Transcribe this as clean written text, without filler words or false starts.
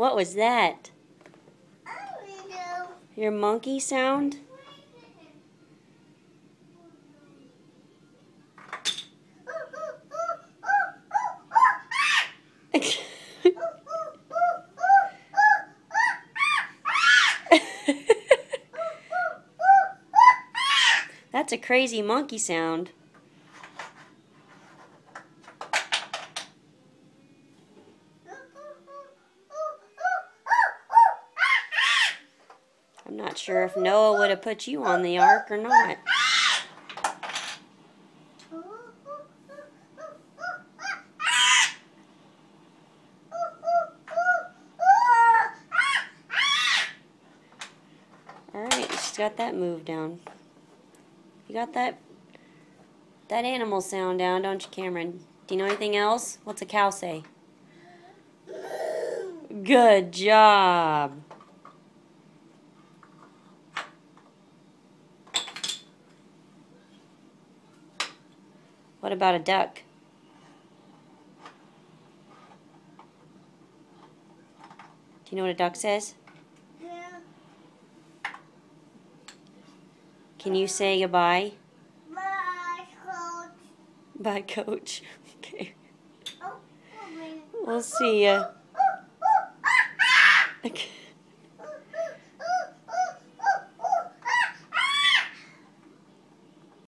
What was that? I don't know. Your monkey sound? That's a crazy monkey sound. I'm not sure if Noah would have put you on the ark or not. Alright, she's got that move down. You got that animal sound down, don't you, Cameron? Do you know anything else? What's a cow say? Good job. What about a duck? Do you know what a duck says? Yeah. Can you say goodbye? Bye, Coach. Bye, Coach. Okay. Oh, wait. We'll see ya. Okay.